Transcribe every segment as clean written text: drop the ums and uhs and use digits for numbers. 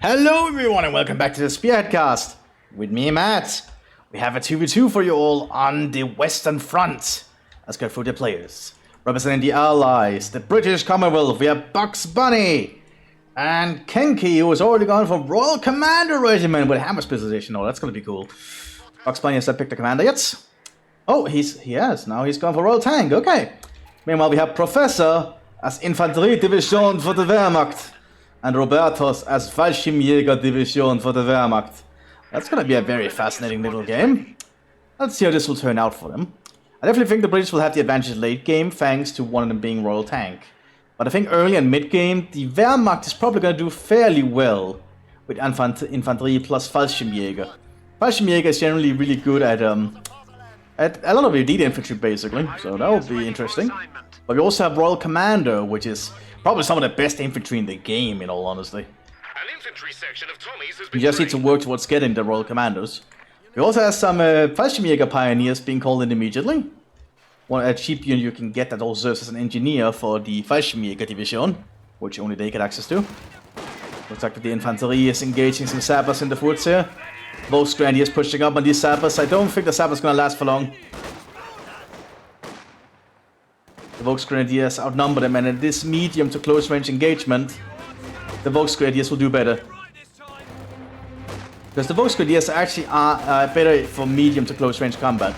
Hello everyone and welcome back to the Spearhead cast. With me, Matt. We have a 2v2 for you all on the Western Front. Let's go through the players. Representing the Allies, the British Commonwealth, we have Bugs Bunny. And Kenki, who has already gone for Royal Commander Regiment with Hammer Specialization. Oh, that's gonna be cool. Bugs Bunny has not picked the commander yet. Oh, he has. Now he's gone for Royal Tank, okay. Meanwhile, we have Professor as Infanteriedivision for the Wehrmacht. And Robertus as Fallschirmjäger-Division for the Wehrmacht. That's gonna be a very fascinating little game. Let's see how this will turn out for them. I definitely think the British will have the advantage late game, thanks to one of them being Royal Tank. But I think early and mid game, the Wehrmacht is probably gonna do fairly well with Infanterie plus Fallschirmjäger. Fallschirmjäger is generally really good at a lot of elite infantry, basically, so that will be interesting. But we also have Royal Commander, which is probably some of the best infantry in the game, in all honesty. You just need to work towards getting the Royal Commandos. We also have some Fallschirmjäger Pioneers being called in immediately. One cheap unit you can get that also serves as an engineer for the Fallschirmjäger Division, which only they get access to. Looks like the Infanterie is engaging some sappers in the woods here. Volksgrenadier is pushing up on these sappers. I don't think the sappers gonna last for long. The Volksgrenadiers outnumber them, and in this medium to close range engagement, the Volksgrenadiers will do better. Because the Volksgrenadiers actually are better for medium to close range combat,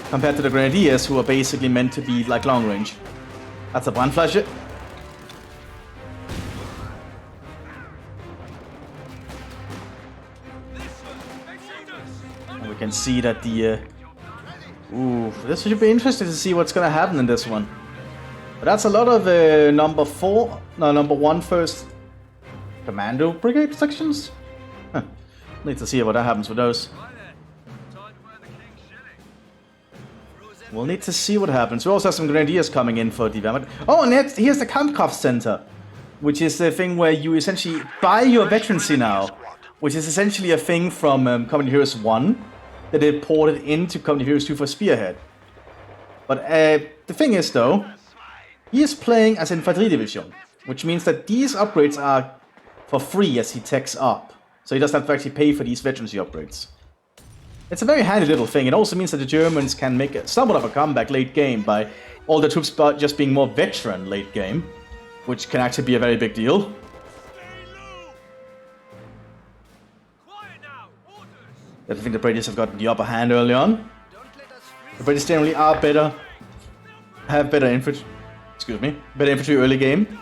compared to the Grenadiers, who are basically meant to be like long range. That's a Brandflasche. And we can see that the... Ooh, this should be interesting to see what's gonna happen in this one. But that's a lot of number 1 first Commando Brigade sections. Huh. Need to see what that happens with those. We'll need to see what happens. We also have some Grenadiers coming in for the Wehrmacht. Oh, and here's the Kampfkraft Center, which is the thing where you essentially buy your veterancy now, which is essentially a thing from Company Heroes 1 that they ported into Company Heroes 2 for Spearhead. But the thing is, though, he is playing as Infanterie Division, which means that these upgrades are for free as he techs up. So he doesn't have to actually pay for these veterancy upgrades. It's a very handy little thing. It also means that the Germans can make somewhat of a comeback late game by all the troops just being more veteran late game, which can actually be a very big deal. I think the British have got the upper hand early on. The British generally are better, have better infantry, better infantry early game.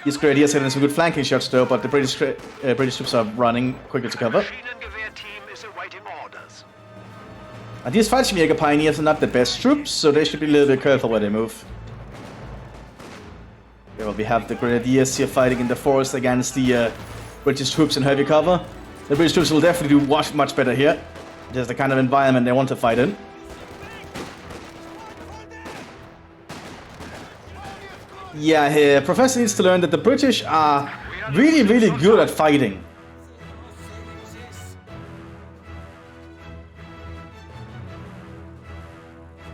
These Grenadiers having some good flanking shots though, but the British troops are running quicker to cover. And these Fallschirmjäger Pioneers are not the best troops, so they should be a little bit careful where they move. Yeah, well, we have the Grenadiers here fighting in the forest against the British troops in heavy cover. The British troops will definitely do much better here. Just the kind of environment they want to fight in. Yeah, Professor needs to learn that the British are really good at fighting.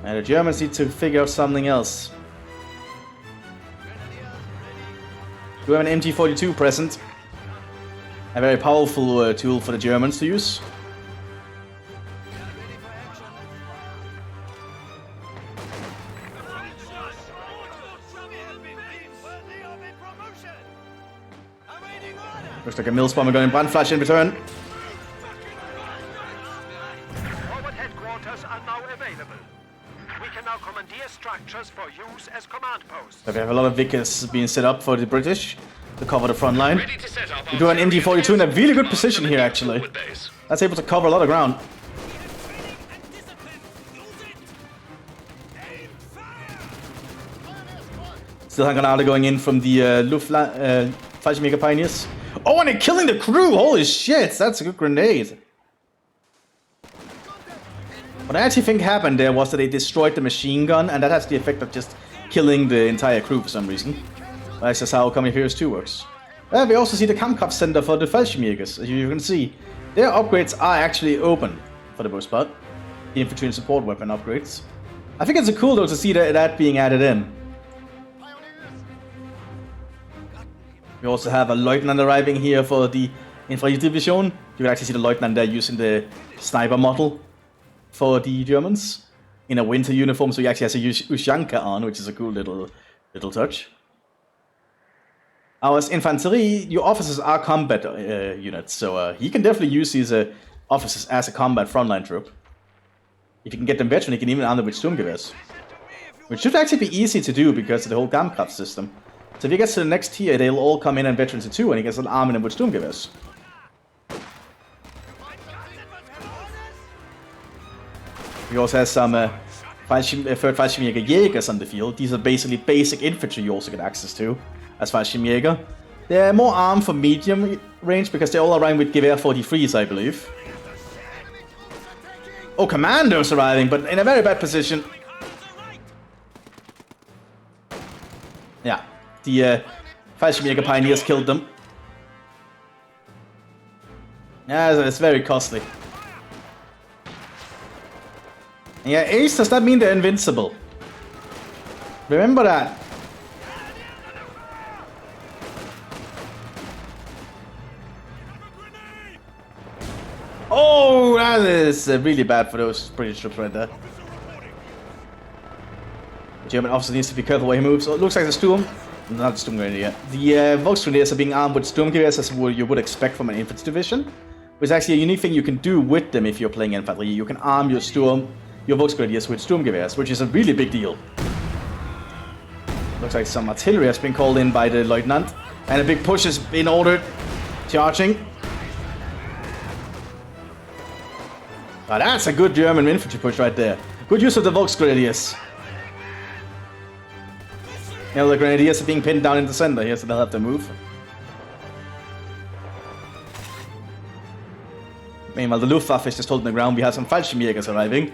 And the Germans need to figure out something else. Do we have an MG42 present? A very powerful tool for the Germans to use. Looks like a Mills bomber going in Brandflash in return. Forward headquarters are now available. We can now commandeer structures for use as command posts. So we have a lot of Vickers being set up for the British to cover the front line. We do an MG42 in a really good position here, actually. That's able to cover a lot of ground. Still Hankanada going in from the Fallschirmjäger Pioneers. Oh, and they're killing the crew! Holy shit, that's a good grenade. What I actually think happened there was that they destroyed the machine gun, and that has the effect of just killing the entire crew for some reason. That's just how Company Heroes 2 works. We also see the Kampfkraft Center for the Fallschirmjägers. As you can see, their upgrades are actually open for the most part. The infantry and support weapon upgrades. I think it's cool though to see that being added in. We also have a lieutenant arriving here for the Infantry Division. You can actually see the lieutenant there using the sniper model for the Germans in a winter uniform, so he actually has a Ushanka on, which is a cool little touch. Our infantry, your officers are combat units, so he can definitely use these officers as a combat frontline troop. If you can get them veteran, he can even arm them with Sturmgewehrs. Which should actually be easy to do because of the whole Kampfkraft system. So if he gets to the next tier, they'll all come in and veterans too, and he gets an arming them with Sturmgewehrs. He also has some third Fallschirmjäger Jägers on the field. These are basically basic infantry you also get access to as Fallschirmjäger. They're more armed for medium range because they're all arriving with Gewehr 43s, I believe. Oh, commandos arriving, but in a very bad position. Yeah, the Fallschirmjäger Pioneers killed them. Yeah, it's very costly. Yeah, Ace, does that mean they're invincible? Remember that. Oh, that is really bad for those British troops right there. The German officer needs to be careful where he moves. Oh, it looks like the Sturm. Not the Sturm Grenadier. The Volksgrenadiers are being armed with Sturmgewehrs as you would expect from an infantry division. Which is actually a unique thing you can do with them if you're playing infantry. You can arm your Volksgrenadiers with Sturmgewehrs, which is a really big deal. Looks like some artillery has been called in by the lieutenant. And a big push has been ordered. Charging. Oh, that's a good German infantry push right there. Good use of the Volksgrenadiers. Yeah, the Grenadiers are being pinned down in the center here, so they'll have to move. Meanwhile, the Luftwaffe is just holding the ground. We have some Fallschirmjägers arriving.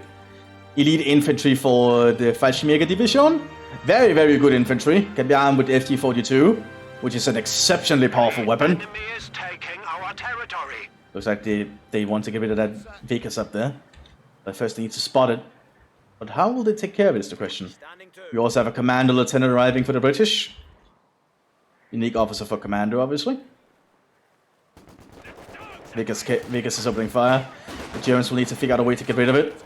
Elite infantry for the Fallschirmjäger division. Very, very good infantry. Can be armed with FG-42, which is an exceptionally powerful weapon. Enemy is taking our territory. Looks like they want to get rid of that Vickers up there. But first they need to spot it. But how will they take care of it is the question. We also have a commander lieutenant arriving for the British. Unique officer for commander, obviously. Vickers is opening fire. The Germans will need to figure out a way to get rid of it.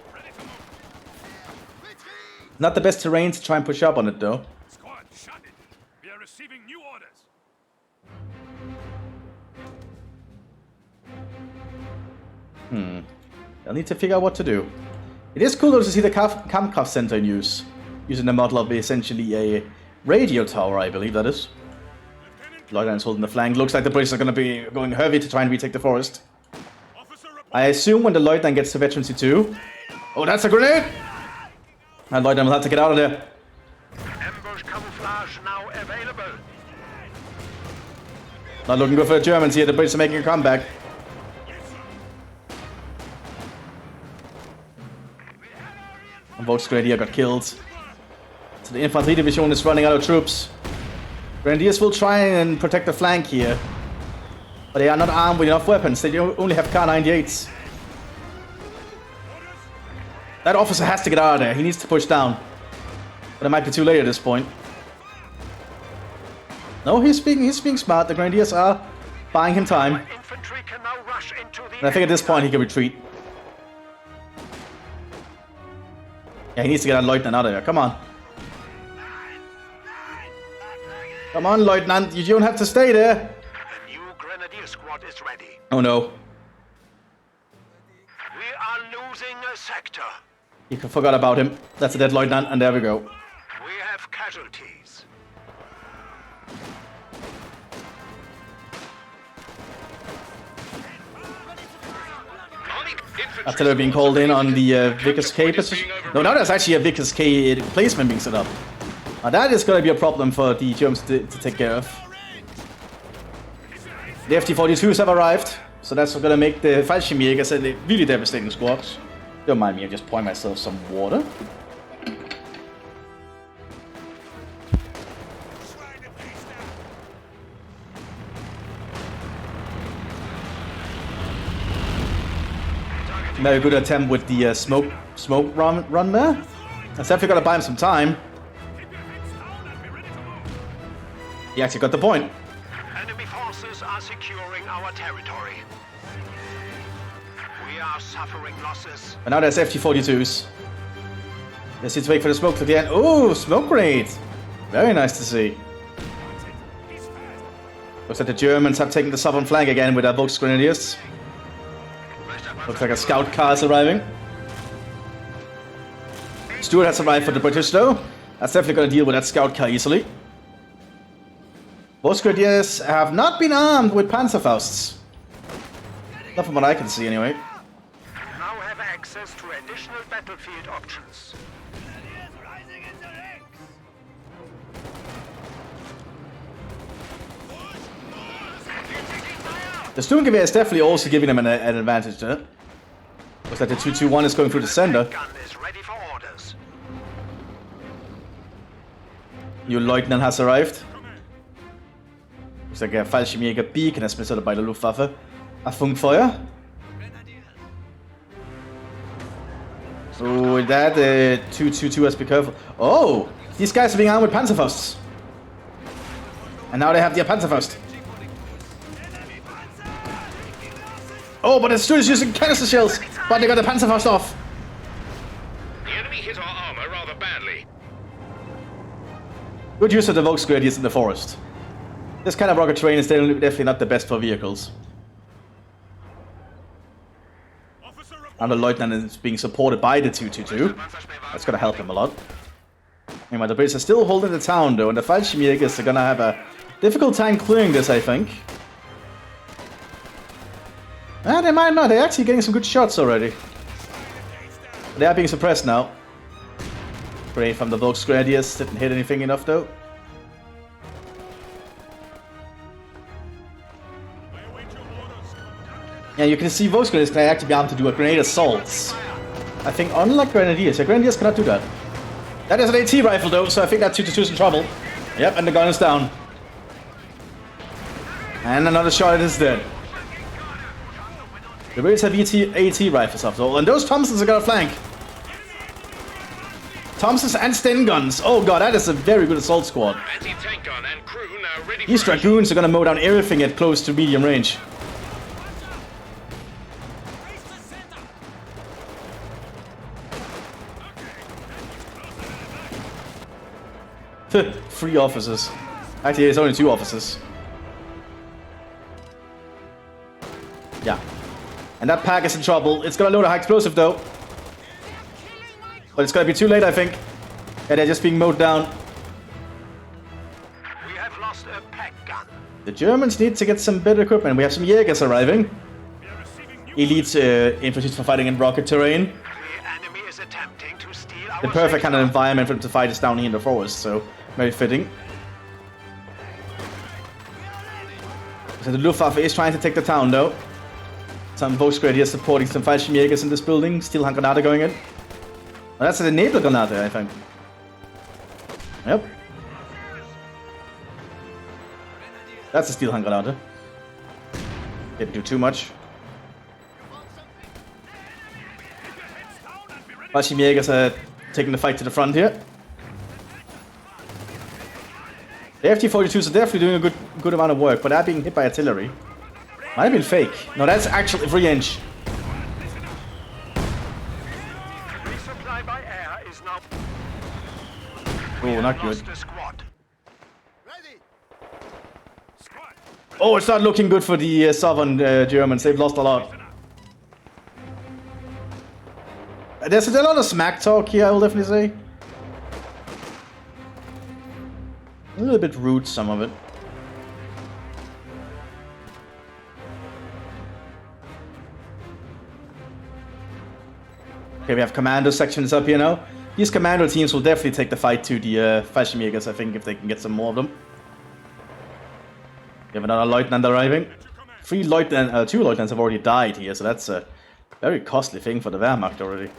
Not the best terrain to try and push up on it, though. Squad, shut it. We are receiving new orders. They'll need to figure out what to do. It is cool though to see the Kampfkraft Center in use. Using the model of essentially a radio tower, I believe that is. Lieutenant's holding the flank. Looks like the British are going to be going heavy to try and retake the forest. I assume when the Lieutenant gets to veterancy too. Oh, that's a grenade! And Lieutenant will have to get out of there. Ambush camouflage now available. Not looking good for the Germans here. The British are making a comeback. And Volksgrenadier got killed. So the infantry division is running out of troops. Grenadiers will try and protect the flank here. But they are not armed with enough weapons. They only have Kar-98s. That officer has to get out of there. He needs to push down. But it might be too late at this point. No, he's being smart. The Grenadiers are buying him time. Infantry can now rush into the And I think at this point he can retreat. Yeah, he needs to get a Lieutenant out of there. Come on. Come on, Lieutenant. You don't have to stay there. The new Grenadier squad is ready. Oh no. We are losing a sector. You forgot about him. That's a dead Lieutenant, and there we go. We have casualties. Artillery being called in on the Vickers K position. No, now there's actually a Vickers K placement being set up. Now that is going to be a problem for the Germans to take care of. The FT-42s have arrived, so that's going to make the Fallschirmjägers a really devastating squad. Don't mind me, I just pour myself some water. Very good attempt with the smoke run there. I definitely got to buy him some time. He actually got the point. Enemy forces are securing our territory. We are suffering losses. And now there's FT-42s. Let's just wait for the smoke to the end. Oh, smoke grenade! Very nice to see. Looks like the Germans have taken the southern flank again with their Volksgrenadiers. Looks like a scout car is arriving. Stuart has arrived for the British though. That's definitely going to deal with that scout car easily. Volksgrenadiers have not been armed with Panzerfausts. Not from what I can see anyway. Now have access to additional battlefield options. The Sturmgewehr is definitely also giving them an advantage there. Looks like the 221 is going through the center. Gun is ready for orders. New Lieutenant has arrived. Looks like a Fallschirmjäger beacon has been set up by the Luftwaffe. A Funkfeuer. So with that, 222 has to be careful. Oh! These guys are being armed with Panzerfausts. And now they have the Panzerfaust. Oh, but the Stuart is using canister shells! But they got the Panzerfaust off. The enemy hit our armor rather badly. Good use of the Volksgrenadiers in the forest. This kind of rocket terrain is definitely not the best for vehicles. And the Lieutenant is being supported by the 222. That's gonna help him a lot. Anyway, the British are still holding the town though, and the Fallschirmjägers are gonna have a difficult time clearing this, I think. Ah, they might not. They're actually getting some good shots already. They are being suppressed now. Great from the Volksgrenadiers. Didn't hit anything enough though. Yeah, you can see Volksgrenadiers can actually be able to do a grenade assaults. I think unlike Grenadiers, Grenadiers cannot do that. That is an AT rifle though, so I think that 222 is in trouble. Yep, and the gun is down. And another shot is dead. The Brits have AT rifles after all, and those Thompsons are gonna flank. Thompsons and Sten guns. Oh god, that is a very good assault squad. Anti-tank gun and crew now ready. These Dragoons are gonna mow down everything at close to medium range. Three officers. Actually, it's only 2 officers. Yeah. And that pack is in trouble. It's gonna load a high explosive though. But it's gonna be too late, I think. Yeah, they're just being mowed down. We have lost a pack gun. The Germans need to get some better equipment. We have some Jägers arriving. Elite infantry for fighting in rocket terrain. The enemy is attempting to steal our The perfect kind of safe environment for them to fight is down here in the forest, so very fitting. So the Luftwaffe is trying to take the town though. Some Volksgrenadiers supporting some Fallschirmjägers in this building. Still Handgranate going in. Well, that's an enabler granate, I think. Yep. That's a steel Handgranate. Didn't do too much. Fallschirmjägers are taking the fight to the front here. The FT-42s are definitely doing a good amount of work, but they're being hit by artillery. Might have been fake. No, that's actually free inch. resupply by air is now. Oh, not good. Lost a squad. Oh, it's not looking good for the southern Germans. They've lost a lot. There's a lot of smack talk here, I will definitely say. A little bit rude, some of it. Okay, we have commando sections up here now. These commando teams will definitely take the fight to the Fallschirmjägers, I think, if they can get some more of them. We have another lieutenant arriving. 2 lieutenants have already died here, so that's a very costly thing for the Wehrmacht already.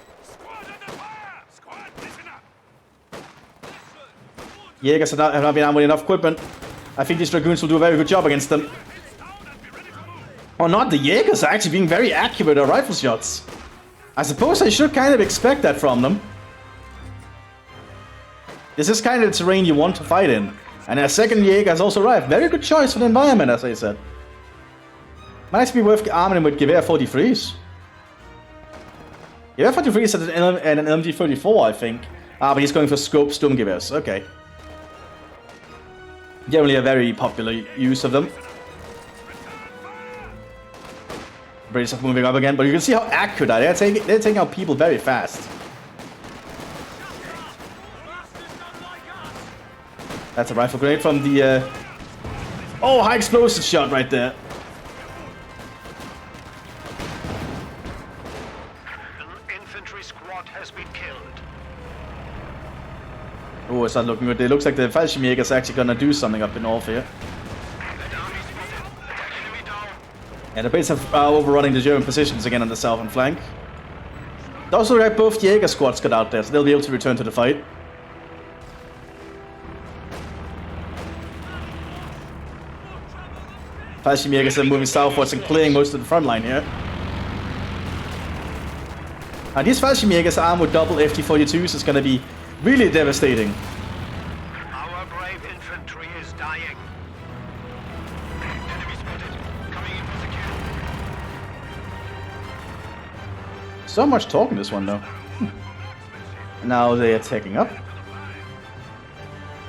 Jägers have not been armed with enough equipment. I think these Dragoons will do a very good job against them. Or not, the Jägers are actually being very accurate at rifle shots. I suppose I should kind of expect that from them. This is kind of the terrain you want to fight in. And a second Jaeger has also arrived. Very good choice for the environment, as I said. Might actually be worth arming him with Gewehr 43s. Gewehr 43s and an LMG 34, I think. Ah, but he's going for scope Sturmgewehrs. Okay. Generally a very popular use of them. British are moving up again, but you can see how accurate they are. They're taking out people very fast. That's a rifle grenade from the... Oh, high explosive shot right there. An infantry squad has been killed. Oh, it's not looking good. It looks like the Fallschirmjäger is actually gonna do something up in north here. And the Brits are overrunning the German positions again on the southern flank. Also, like both Jaeger squads got out there, so they'll be able to return to the fight. Fallschirmjägers are moving southwards and clearing most of the front line here. And these Fallschirmjägers armed with double FT-42s is gonna be really devastating. Our brave infantry is dying. Enemy spotted. Coming in for security. So much talk in this one though. Now they are taking up.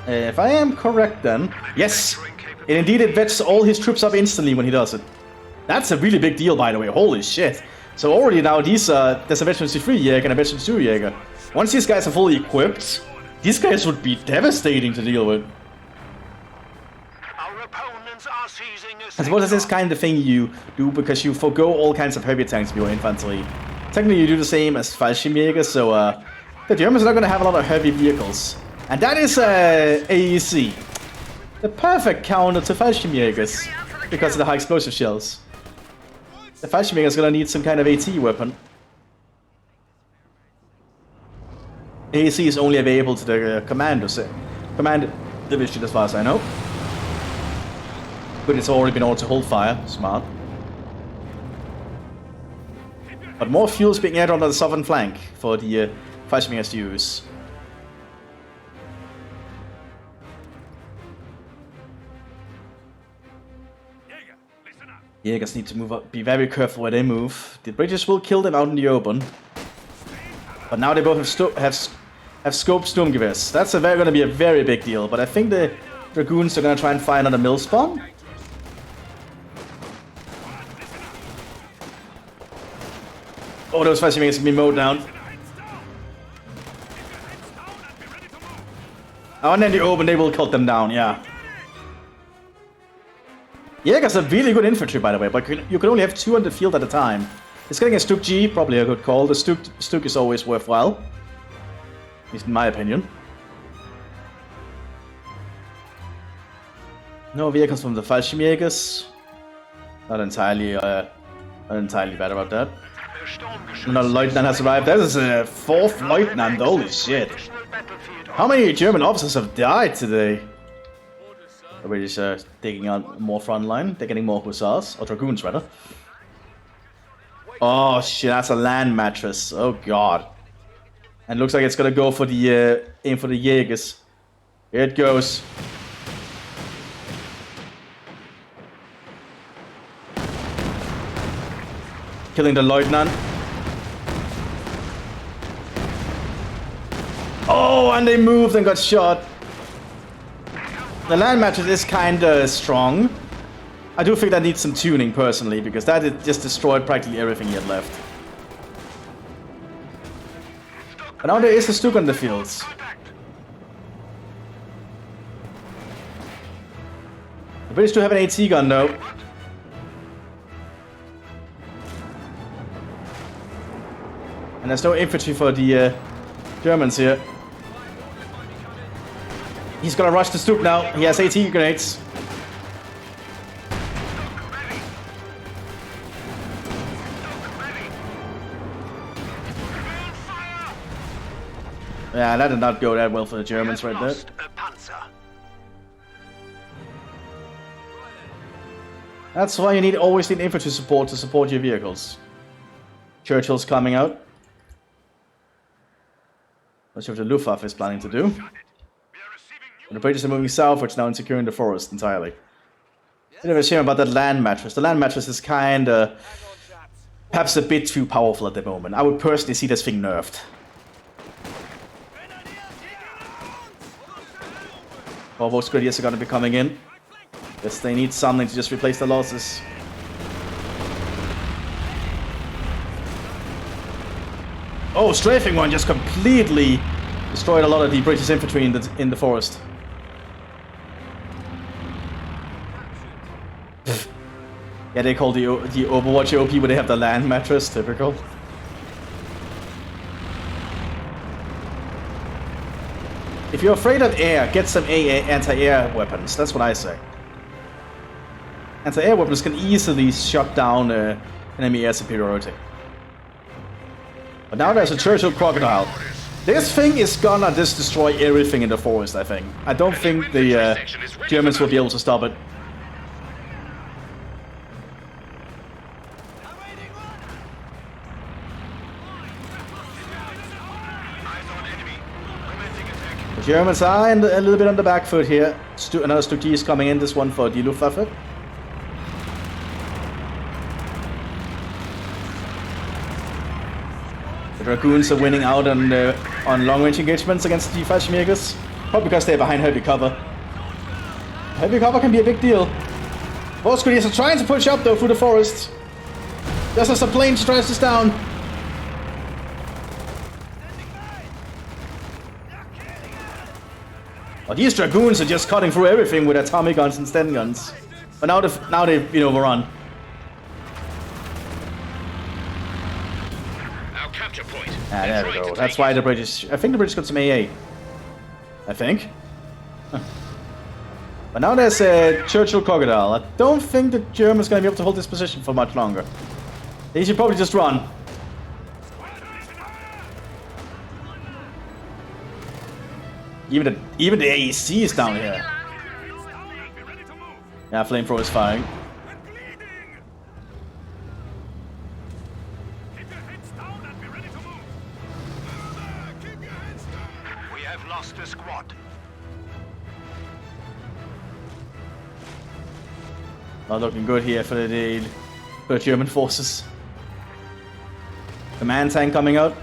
If I am correct then... Yes! And indeed it vets all his troops up instantly when he does it. That's a really big deal, by the way. Holy shit. So already now these, there's a Veteran 3 Jaeger and a Veteran 2 Jaeger. Once these guys are fully equipped, these guys would be devastating to deal with. Our opponents are seizing a I suppose that's this kind of thing you do because you forgo all kinds of heavy tanks with your infantry. Technically you do the same as Fallschirmjäger, so the Germans are not going to have a lot of heavy vehicles. And that is AEC. The perfect counter to Fallschirmjägers because of the high explosive shells. The Fallschirmjäger is going to need some kind of AT weapon. AEC is only available to the command division as far as I know. But it's already been ordered to hold fire. Smart. But more fuel is being added onto the southern flank for the Fallschirmjägers to use. Jaegers need to move up, be very careful where they move. The British will kill them out in the open. But now they both have scoped Sturmgewehrs. That's going to be a very big deal. But I think the Dragoons are going to try and find another mill spawn. Oh, those Fallschirmjägers can be mowed down. Oh, and then the open, they will cut them down, yeah. Jaegers are really good infantry, by the way, but you can only have 2 on the field at a time. It's getting a Stuk G, probably a good call. The Stuk is always worthwhile. At least in my opinion. No vehicles from the Fallschirmjägers. Not entirely bad about that. Another Lieutenant has arrived. That is a 4th Lieutenant, holy shit. How many German officers have died today? The British are taking out more front line. They're getting more hussars, or dragoons rather. Oh shit, that's a land mattress. Oh god. And looks like it's gonna go for the aim for the Jaegers. Here it goes. Killing the Lieutenant. Oh, and they moved and got shot. The land mattress is kinda strong. I do think that needs some tuning personally, because that just destroyed practically everything he had left. But now there is a Stuk on the fields. The British do have an AT gun though. And there's no infantry for the Germans here. He's gonna rush the Stuk now. He has AT grenades. Yeah, that did not go that well for the Germans right there. That's why you always need infantry support to support your vehicles. Churchill's coming out. Not sure what the Luftwaffe is planning to do. The British are moving southwards now and securing the forest entirely. Bit of a shame about that land mattress. The land mattress is kinda perhaps a bit too powerful at the moment. I would personally see this thing nerfed. All those grenadiers are gonna be coming in. Guess they need something to just replace the losses. Oh, strafing one just completely destroyed a lot of the British infantry in the forest. Yeah, they call the Overwatch OP where they have the land mattress, typical. If you're afraid of air, get some anti-air weapons, that's what I say. Anti-air weapons can easily shut down enemy air superiority. But now there's a Churchill Crocodile. This thing is gonna just destroy everything in the forest, I think. I don't think the Germans will be able to stop it. The Germans are a little bit on the back foot here. Another Stuki is coming in, this one for the Luftwaffe. The Dragoons are winning out on long-range engagements against the Fallschirmjägers. Probably because they're behind heavy cover. Heavy cover can be a big deal. Both Grenadiers are trying to push up though through the forest. Just as a plane tries this down. Well, these Dragoons are just cutting through everything with atomic guns and Sten guns. But now they've been overrun. Capture point. Ah, there we go. That's why the British... I think the British got some AA. I think. Huh. But now there's a Churchill Crocodile. I don't think the Germans going to be able to hold this position for much longer. They should probably just run. Even the AEC is down here. Yeah, flamethrower is firing. The squad. Not looking good here for the German forces. Command tank coming out.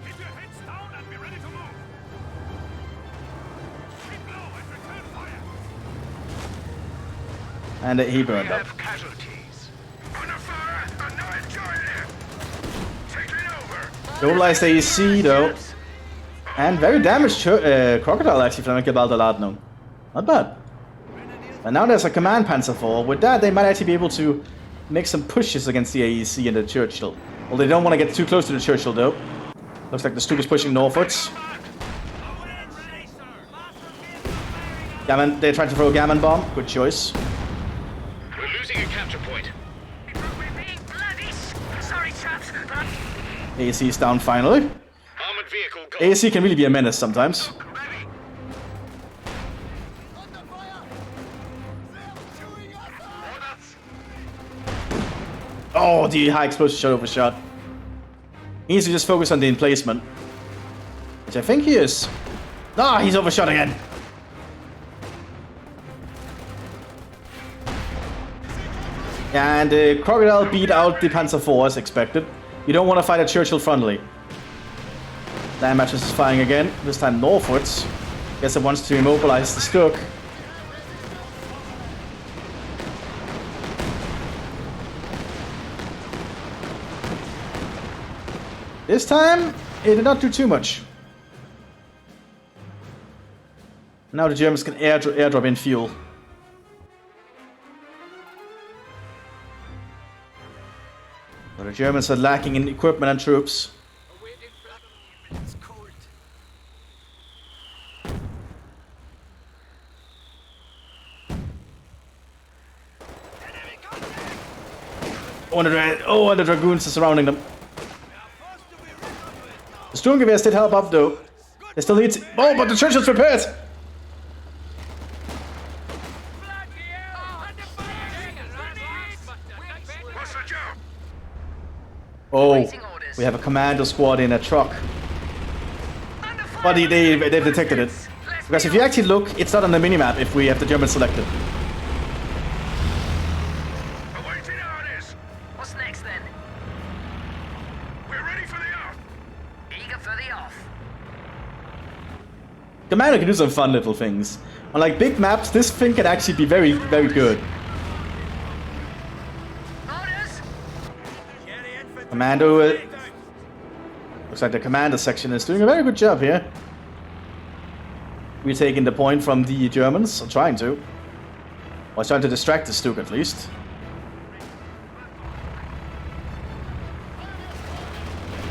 Keep your heads down and be ready to move. Keep low and return fire. And he burned up. Casualties. Under fire and not enjoying it. Taking over. Mobilized AEC though. And very damaged Crocodile actually from Gebalderladnung. Not bad. And now there's a command panzer IV. With that, they might actually be able to make some pushes against the AEC and the Churchill. Well, they don't want to get too close to the Churchill though. Looks like the Stuka is pushing northwards. Gammon, they're trying to throw a Gammon bomb. Good choice. We're losing a capture point. Sorry, chaps. AEC is down finally. Armored vehicle gone. AEC can really be a menace sometimes. Oh, the high explosive shot overshot. He needs to just focus on the emplacement. Which I think he is. Ah, he's overshot again. And the Crocodile beat out the Panzer IV as expected. You don't want to fight a Churchill frontally. Land mattress is firing again, this time northwards. Guess it wants to immobilize the Stuk. This time, it did not do too much. Now the Germans can airdrop in fuel. But the Germans are lacking in equipment and troops. Oh, and the Dragoons are surrounding them. The Sturmgewehrs did help up though. They still need to... Oh, but the Churchill's prepared! Oh, we have a commando squad in a truck. But they've detected it. Because if you actually look, it's not on the minimap if we have the Germans selected. Awaiting orders. What's next then? We're ready for the off. Eager for the off. Commander can do some fun little things. On like big maps, this thing can actually be very, very good. Orders. Commando. Looks like the commander section is doing a very good job here. We're taking the point from the Germans, or trying to. Or trying to distract the Stuk at least.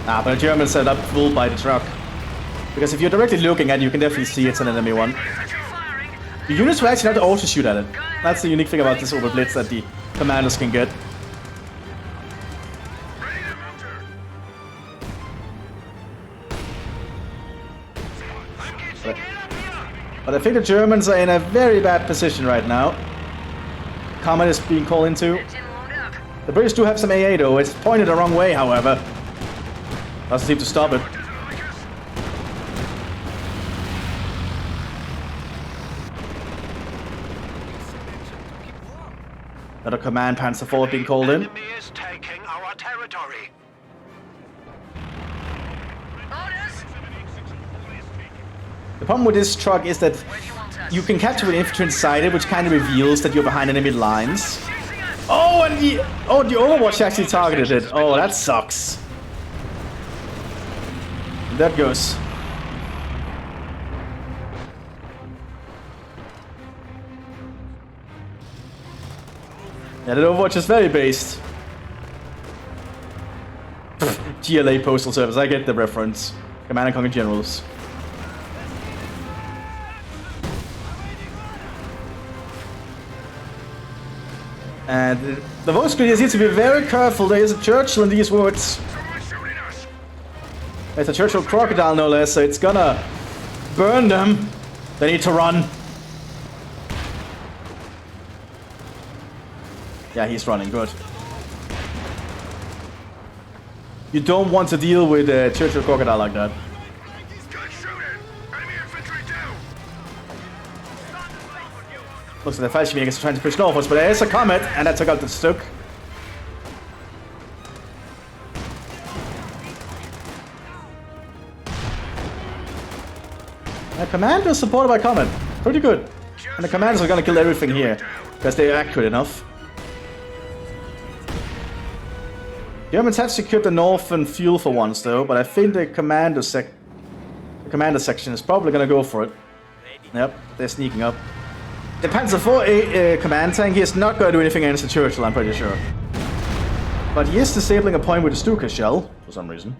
But the Germans set up full by the truck. Because if you're directly looking at it, you can definitely see it's an enemy one. The units will actually not auto shoot at it. That's the unique thing about this Over Blitz that the commanders can get. But I think the Germans are in a very bad position right now. Comet is being called into. The British do have some AA though. It's pointed the wrong way, however. Doesn't seem to stop it. Another command Panzer IV being called in. Enemy is taking our territory. Orders. The problem with this truck is that Where do you want us? you can capture with infantry inside it, which kind of reveals that you're behind enemy lines. Oh, and the Overwatch actually targeted it. Oh, that sucks. That goes. Yeah, the Overwatch is very based. GLA Postal Service, I get the reference. Command and Conquer Generals. And the voice grid needs to be very careful. There is a Churchill in these words. Someone's shooting us. It's a Churchill crocodile, no less, so it's gonna burn them. They need to run. Yeah, he's running, good. You don't want to deal with a Churchill crocodile like that. Good shooting. Enemy infantry down. Looks like the Fallschirmjäger is trying to push northwards, but there's a comet, and that took out the Stuk. The commander is supported by Comet. Pretty good. And the commanders are gonna kill everything here, because they're accurate enough. Germans have secured the northern fuel for once though, but I think the commander section is probably gonna go for it. Yep, they're sneaking up. The Panzer IV command tank, he is not gonna do anything against the Churchill, I'm pretty sure. But he is disabling a point with the Stuka shell, for some reason.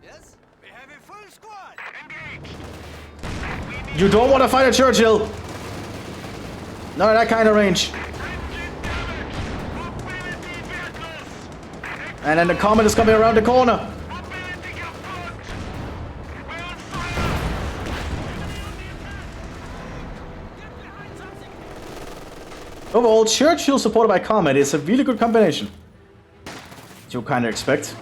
Yes, we have a full squad. Engage. You don't want to fight a Churchill! Not at that kind of range. And then the Comet is coming around the corner. Overall, Churchill supported by Comet is a really good combination. As you kind of expect.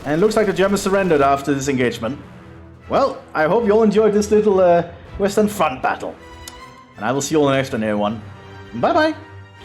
And it looks like the Germans surrendered after this engagement. Well, I hope you all enjoyed this little Western Front battle. And I will see you all in the next one. Bye bye!